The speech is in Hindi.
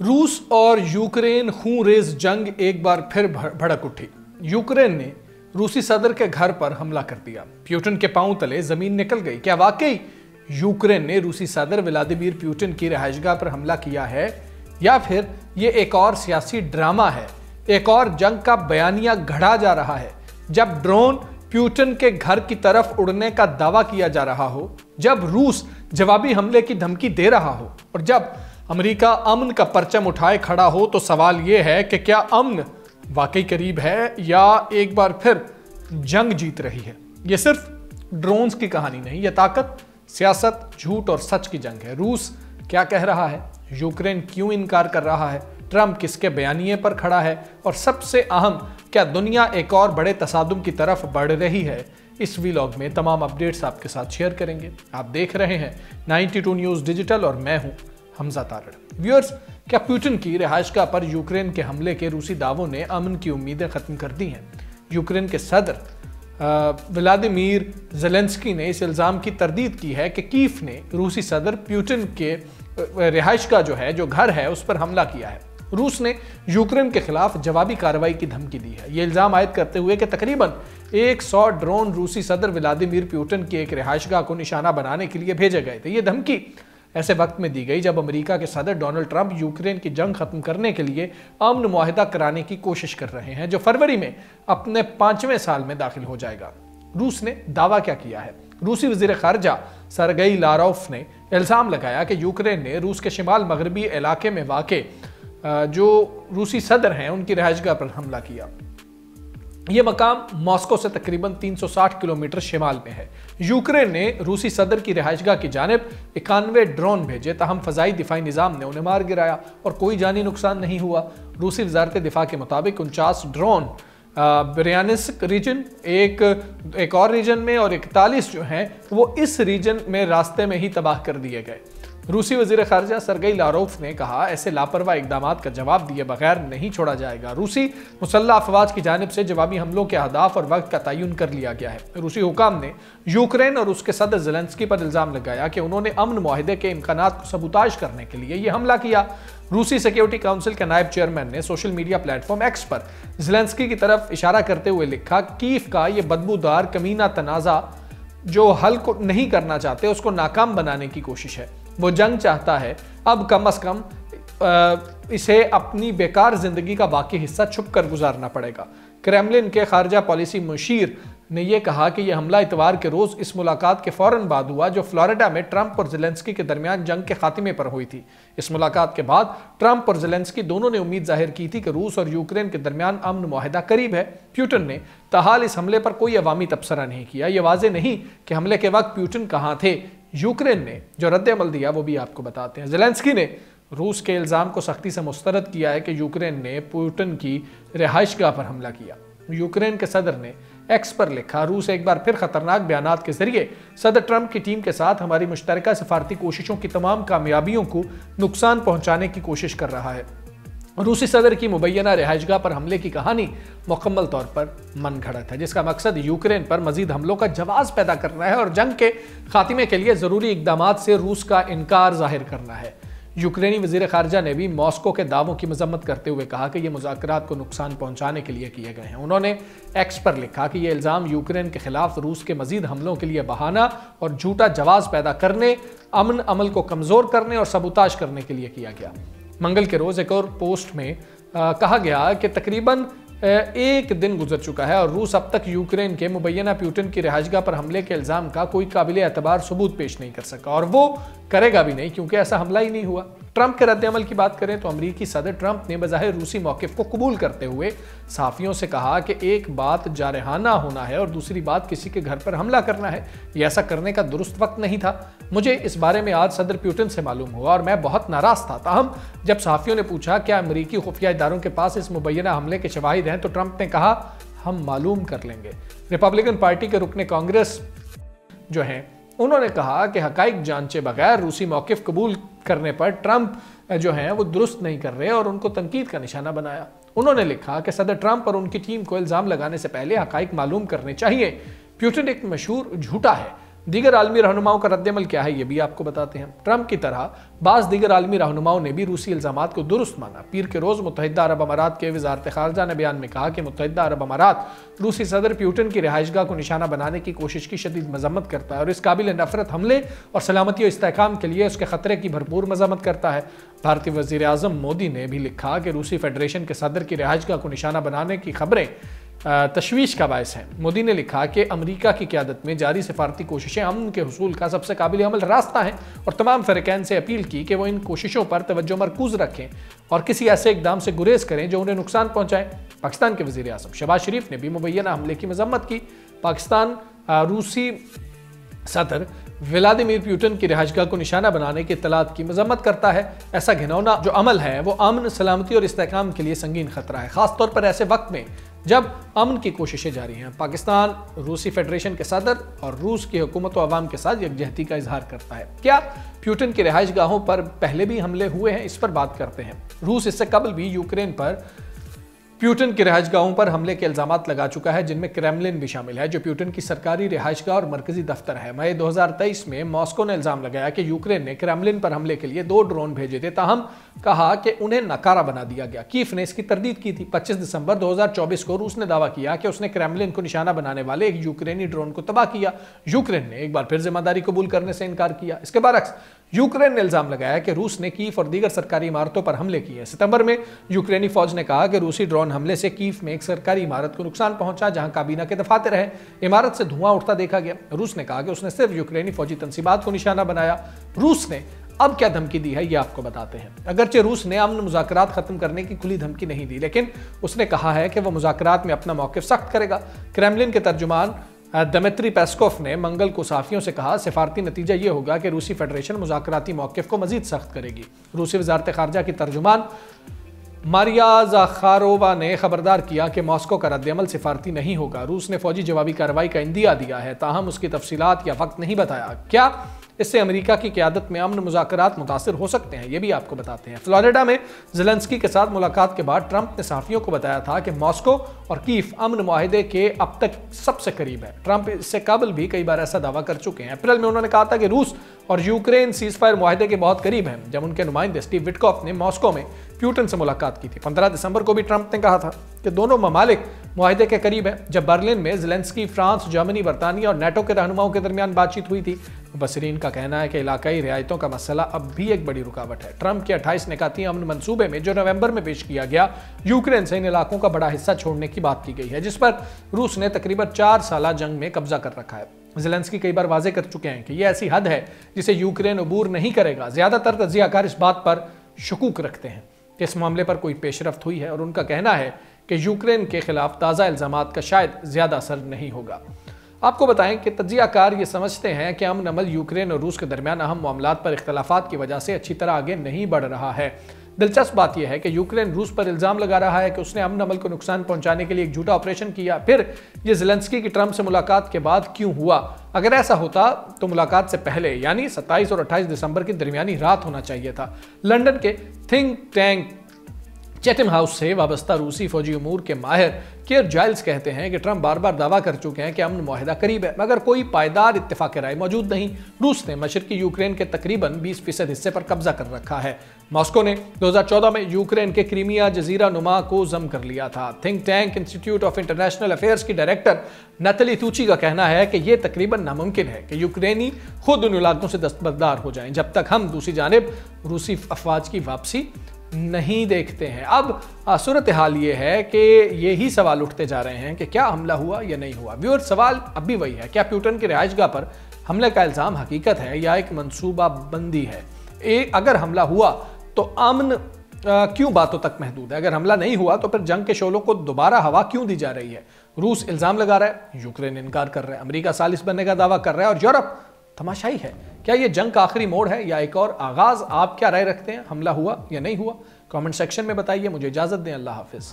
रूस और यूक्रेन खून रेज जंग एक बार फिर भड़क उठी। यूक्रेन ने रूसी सदर के घर पर हमला कर दिया। प्यूटिन के पांव तले जमीन निकल गई। क्या वाकई यूक्रेन ने रूसी सदर व्लादिमीर पुतिन की रिहाइशगाह पर हमला किया है, या फिर यह एक और सियासी ड्रामा है, एक और जंग का बयानिया घड़ा जा रहा है? जब ड्रोन पुतिन के घर की तरफ उड़ने का दावा किया जा रहा हो, जब रूस जवाबी हमले की धमकी दे रहा हो और जब अमेरिका अमन का परचम उठाए खड़ा हो, तो सवाल यह है कि क्या अमन वाकई करीब है या एक बार फिर जंग जीत रही है? यह सिर्फ ड्रोन्स की कहानी नहीं, यह ताकत, सियासत, झूठ और सच की जंग है। रूस क्या कह रहा है, यूक्रेन क्यों इनकार कर रहा है, ट्रंप किसके बयानिए पर खड़ा है, और सबसे अहम, क्या दुनिया एक और बड़े तसादुम की तरफ बढ़ रही है? इस व्लॉग में तमाम अपडेट्स आपके साथ शेयर करेंगे। आप देख रहे हैं 92 न्यूज़ डिजिटल और मैं हूं हमजा तारड़। व्यूअर्स, क्या पुतिन की रिहाइशगाह पर यूक्रेन के हमले के रूसी दावों ने अमन की उम्मीदें खत्म कर दी हैं? यूक्रेन के सदर व्लादिमीर ज़ेलेंस्की ने इस इल्ज़ाम की तरदीद की है कि कीव ने रूसी सदर पुतिन के रिहाइशगाह जो घर है उस पर हमला किया है। रूस ने यूक्रेन के खिलाफ जवाबी कार्रवाई की धमकी दी है, ये इल्जाम आयद करते हुए कि तकरीबन 100 ड्रोन रूसी सदर व्लादिमीर पुतिन की एक रिहाइशगाह को निशाना बनाने के लिए भेजे गए थे। ये धमकी ऐसे वक्त में दी गई जब अमेरिका के सदर डोनाल्ड ट्रंप यूक्रेन की जंग खत्म करने के लिए अमन मुआहिदा कराने की कोशिश कर रहे हैं, जो फरवरी में अपने 5वें साल में दाखिल हो जाएगा। रूस ने दावा क्या किया है? रूसी वजीर खारजा सरगई लारोफ ने इल्जाम लगाया कि यूक्रेन ने रूस के शिमाल मगरबी इलाके में वाक़े जो रूसी सदर हैं उनकी रिहाइशगाह पर हमला किया। यह मकाम मॉस्को से तकरीबन 360 किलोमीटर शिमाल में है। यूक्रेन ने रूसी सदर की रिहाइशगाह की जानिब 91 ड्रोन भेजे, ताहम फ़ज़ाई दिफाई निज़ाम ने उन्हें मार गिराया और कोई जानी नुकसान नहीं हुआ। रूसी वजारत दिफा के मुताबिक 49 ड्रोन ब्रियानिस्क रीजन, एक और रीजन में, और 41 जो हैं वो इस रीजन में रास्ते में ही तबाह कर दिए गए। रूसी वजीर खारजा सरगई लारोफ ने कहा, ऐसे लापरवाह इकदाम का जवाब दिए बगैर नहीं छोड़ा जाएगा। रूसी मुसल्लह अफवाज की जानिब से जवाबी हमलों के अहदाफ और वक्त का तयन कर लिया गया है। रूसी हुकाम ने यूक्रेन और उसके सदर ज़ेलेंस्की पर इल्ज़ाम लगाया कि उन्होंने अमन मुआहिदे के इम्कानात को सबूताज करने के लिए यह हमला किया। रूसी सिक्योरिटी काउंसिल के नायब चेयरमैन ने सोशल मीडिया प्लेटफॉर्म एक्स पर ज़ेलेंस्की की तरफ इशारा करते हुए लिखा, कीव का यह बदबूदार कमीना तनाज़ा जो हल को नहीं करना चाहते उसको नाकाम बनाने की कोशिश है। वो जंग चाहता है, अब कम अज कम इसे अपनी बेकार जिंदगी का बाकी हिस्सा छुप कर गुजारना पड़ेगा। क्रेमलिन के खारजा पॉलिसी मुशीर ने यह कहा कि यह हमला इतवार के रोज इस मुलाकात के फौरन बाद हुआ जो फ्लोरिडा में ट्रंप और ज़ेलेंस्की के दरमियान जंग के खात्मे पर हुई थी। इस मुलाकात के बाद ट्रंप और ज़ेलेंस्की दोनों ने उम्मीद जाहिर की थी कि रूस और यूक्रेन के दरमियान अमन मुआहिदा करीब है। पुतिन ने ताहाल इस हमले पर कोई अवामी तबसरा नहीं किया। यह वाज़े नहीं कि हमले के वक्त पुतिन कहाँ थे। यूक्रेन ने जो रद्द-ए-अमल दिया वो भी आपको बताते हैं। ज़ेलेंस्की ने रूस के इल्ज़ाम को सख्ती से मुस्तरद किया है कि यूक्रेन ने पुतिन की रिहाइशगाह पर हमला किया। यूक्रेन के सदर ने एक्स पर लिखा, रूस एक बार फिर खतरनाक बयानात के जरिए सदर ट्रंप की टीम के साथ हमारी मुश्तरका सफारती कोशिशों की तमाम कामयाबियों को नुकसान पहुंचाने की कोशिश कर रहा है। रूसी सदर की मुबैना रिहाइशगाह पर हमले की कहानी मुकम्मल तौर पर मनगढ़ंत है, जिसका मकसद यूक्रेन पर मजीद हमलों का जवाब पैदा करना है और जंग के खात्मे के लिए ज़रूरी इकदामात से रूस का इनकार जाहिर करना है। यूक्रेनी वजीर खारजा ने भी मॉस्को के दावों की मजम्मत करते हुए कहा कि ये मुज़ाकरात को नुकसान पहुंचाने के लिए किए गए हैं। उन्होंने एक्स पर लिखा कि यह इल्ज़ाम यूक्रेन के खिलाफ रूस के मजीद हमलों के लिए बहाना और झूठा जवाब पैदा करने, अमन अमल को कमज़ोर करने और सबूताज करने के लिए किया गया। मंगल के रोज़ एक और पोस्ट में कहा गया कि तकरीबन एक दिन गुजर चुका है और रूस अब तक यूक्रेन के मुबैना पुतिन की रिहाइशगाह पर हमले के इल्ज़ाम का कोई काबिल एतबार सबूत पेश नहीं कर सका, और वो करेगा भी नहीं क्योंकि ऐसा हमला ही नहीं हुआ। ट्रंप के रद्द-ए-अमल की बात करें तो अमरीकी सदर ट्रंप ने बज़ाहिर रूसी मौक़िफ़ को कबूल करते हुए सहाफ़ियों से कहा कि एक बात जारहाना होना है और दूसरी बात किसी के घर पर हमला करना है। यह ऐसा करने का दुरुस्त वक्त नहीं था। मुझे इस बारे में आज सदर पुतिन से मालूम हुआ और मैं बहुत नाराज़ था। ताहम जब सहाफ़ियों ने पूछा क्या अमरीकी खुफिया इदारों के पास इस मुबैना हमले के शवाहिद हैं, तो ट्रंप ने कहा, हम मालूम कर लेंगे। रिपब्लिकन पार्टी के रुकने कांग्रेस जो हैं उन्होंने कहा कि हकाइक जांचे बगैर रूसी मौक़िफ़ कबूल करने पर ट्रंप जो हैं वो दुरुस्त नहीं कर रहे और उनको तनकीद का निशाना बनाया। उन्होंने लिखा कि सदर ट्रंप और उनकी टीम को इल्ज़ाम लगाने से पहले हकाइक मालूम करने चाहिए। पुतिन एक मशहूर झूठा है। दीगर आलमी रहनुमाओं का रद्दमल क्या है, ये भी आपको बताते हैं। ट्रंप की तरह बाज़ दीगर आलमी रहनुमाओं ने भी रूसी इल्ज़ामात को दुरुस्त माना। पीर के रोज़ मुत्तहिदा अरब अमारात के वज़ारत ख़ारजा ने बयान में कहा कि मुत्तहिदा अरब अमारात रूसी सदर प्यूटन की रिहाइशगाह को निशाना बनाने की कोशिश की शदीद मजम्मत करता है और इस काबिल नफरत हमले और सलामती और इस्तेहकाम के लिए उसके खतरे की भरपूर मजम्मत करता है। भारतीय वज़ीर आज़म मोदी ने भी लिखा कि रूसी फेडरेशन के सदर की रिहाइशगाह को निशाना बनाने की खबरें तशवीश का बायस है। मोदी ने लिखा कि अमेरिका की क़यादत में जारी सिफारती कोशिशें अमन के हुसूल का सबसे काबिल अमल रास्ता है और तमाम फ़रीक़ैन से अपील की कि वो इन कोशिशों पर तवज्जो मरकूज़ रखें और किसी ऐसे इक़दाम से गुरेज करें जो उन्हें नुकसान पहुँचाए। पाकिस्तान के वज़ीर आज़म शहबाज शरीफ ने भी मुबैना हमले की मजम्मत की। पाकिस्तान रूसी सदर व्लादिमीर पुतिन की रिहाइशगाह को निशाना बनाने की इत्तलात की मजम्मत करता है। ऐसा घिनौना जो अमल है वो अमन, सलामती और इस्तेहकाम के लिए संगीन खतरा है, खासतौर पर ऐसे वक्त में जब अमन की कोशिशें जारी हैं। पाकिस्तान रूसी फेडरेशन के सदर और रूस की हुकूमत और अवाम के साथ यकजहती का इजहार करता है। क्या पुतिन की रिहाइशगाहों पर पहले भी हमले हुए हैं, इस पर बात करते हैं। रूस इससे कबल भी यूक्रेन पर पुतिन की रिहाइशगाहों पर हमले के इल्जामात लगा चुका है, जिनमें क्रेमलिन भी शामिल है जो पुतिन की सरकारी रिहाइशगाह और मरकजी दफ्तर है। मई 2023 में मॉस्को ने इल्जाम लगाया कि यूक्रेन ने क्रेमलिन पर हमले के लिए 2 ड्रोन भेजे थे, ताहम कहा कि उन्हें नकारा बना दिया गया। कीव ने इसकी तरदीद की थी। 25 दिसंबर 2024 को रूस ने दावा किया कि उसने क्रेमलिन को निशाना बनाने वाले एक यूक्रेनी ड्रोन को तबाह किया। यूक्रेन ने एक बार फिर जिम्मेदारी कबूल करने से इनकार किया। इसके बरक्स यूक्रेन ने इल्जाम लगाया कि रूस ने कीव और दीगर सरकारी इमारतों पर हमले किए। सितंबर में यूक्रेनी फौज ने कहा कि रूसी ड्रोन हमले से कीव में एक सरकारी इमारत को नुकसान पहुंचा, जहां काबीना के दफातर रहे। इमारत से धुआं उठता देखा गया। रूस ने कहा कि उसने सिर्फ यूक्रेनी फौजी तंसीबात को निशाना बनाया। रूस ने अब क्या धमकी दी है, ये आपको बताते हैं। अगरचे रूस ने अमन मुज़ाकरात खत्म करने की खुली धमकी नहीं दी, लेकिन उसने कहा है कि वह मुज़ाकरात में अपना मौक़िफ़ सख्त करेगा। क्रेमलिन के तर्जुमान दमित्री पेस्कोव ने मंगल को सहाफ़ियों से कहा, सिफारती नतीजा ये होगा कि रूसी फेडरेशन मुज़ाकराती मौक़िफ़ को मज़ीद सख्त करेगी। रूसी वज़ारत ख़ारजा की तर्जुमान मारिया ज़ाखारोवा ने खबरदार किया कि मॉस्को का रद्दअमल सिफारती नहीं होगा। रूस ने फौजी जवाबी कार्रवाई का इंदिया दिया है, ताहम उसकी तफसीलात या वक्त नहीं बताया। क्या इससे अमेरिका की क़यादत में अमन मुज़ाकरात मुतासिर हो सकते हैं, ये भी आपको बताते हैं। फ्लोरिडा में ज़ेलेंस्की के साथ मुलाकात के बाद ट्रंप ने सहाफ़ियों को बताया था कि मॉस्को और कीव अमन मुआहिदे के अब तक सबसे करीब है। ट्रंप इससे कबल भी कई बार ऐसा दावा कर चुके हैं। अप्रैल में उन्होंने कहा था कि रूस और यूक्रेन सीज़फायर मुआहिदे के बहुत करीब हैं, जब उनके नुमाइंदे स्टीव विटकॉफ ने मॉस्को में पुतिन से मुलाकात की थी। 15 दिसंबर को भी ट्रंप ने कहा था कि दोनों ममालिक मुआहिदे के करीब हैं। जब बर्लिन में ज़ेलेंस्की, फ्रांस, जर्मनी, बरतानिया और नेटो के रहनुमाओं के दरमियान बातचीत हुई थी। मुबसरीन का कहना है कि इलाकाई रियायतों का मसला अब भी एक बड़ी रुकावट है। ट्रंप के 28 निकाती अमन मंसूबे में जो नवंबर में पेश किया गया, यूक्रेन से इन इलाकों का बड़ा हिस्सा छोड़ने की बात की गई है, जिस पर रूस ने तकरीबन 4 साला जंग में कब्जा कर रखा है। ज़ेलेंस्की कई बार वाजे कर चुके हैं कि यह ऐसी हद है जिसे यूक्रेन अबूर नहीं करेगा। ज़्यादातर तज्ज़ियाकार इस बात पर शकूक रखते हैं कि इस मामले पर कोई पेशरफ्त हुई है और उनका कहना है कि यूक्रेन के खिलाफ ताज़ा इल्ज़ामात का शायद ज़्यादा असर नहीं होगा। आपको बताएं कि तज्ज़ियाकार ये समझते हैं कि अमन अमल यूक्रेन और रूस के दरमियान अहम मामलात पर इख्तलाफात की वजह से अच्छी तरह आगे नहीं बढ़ रहा है। दिलचस्प बात यह है कि यूक्रेन रूस पर इल्ज़ाम लगा रहा है कि उसने अमन अमल को नुकसान पहुंचाने के लिए एक झूठा ऑपरेशन किया। फिर यह ज़ेलेंस्की की ट्रंप से मुलाकात के बाद क्यों हुआ? अगर ऐसा होता तो मुलाकात से पहले यानी 27 और 28 दिसंबर की दरमियानी रात होना चाहिए था। लंदन के थिंक टैंक चैथम हाउस से वाबस्ता रूसी फौजी उमूर के माहिर केयर जाइल्स कहते हैं कि ट्रंप बार बार दावा कर चुके हैं कि अमन मुआहिदा करीब है, मगर कोई पायदार इत्तेफाक राय मौजूद नहीं। रूस ने मशरकी यूक्रेन के तकरीबन 20% हिस्से पर कब्जा कर रखा है। मॉस्को ने 2014 में यूक्रेन के क्रीमिया जजीरा नुमा को जम कर लिया था। Think tank institute of international affairs की डायरेक्टर नतली तुची का कहना है कि यह तकरीबन नामुमकिन है कि यूक्रेनी खुद उन इलाकों से दस्तबरदार हो जाएं, जब तक हम दूसरी जानिब रूसी अफवाज की वापसी नहीं देखते हैं। अब सूरत हाल ये है कि यही सवाल उठते जा रहे हैं कि क्या हमला हुआ या नहीं हुआ। व्यूअर, सवाल अब भी वही है, क्या पुतिन की रिहाइशगाह पर हमले का इल्ज़ाम हकीकत है या एक मंसूबा बंदी है? अगर हमला हुआ तो अमन क्यों बातों तक महदूद है? अगर हमला नहीं हुआ तो फिर जंग के शोलों को दोबारा हवा क्यों दी जा रही है? रूस इल्ज़ाम लगा रहा है, यूक्रेन इनकार कर रहा है, अमेरिका सालिस बनने का दावा कर रहा है और यूरोप तमाशाई है। क्या ये जंग का आखिरी मोड़ है या एक और आगाज? आप क्या राय रखते हैं? हमला हुआ या नहीं हुआ? कमेंट सेक्शन में बताइए। मुझे इजाजत दें। अल्लाह हाफिज।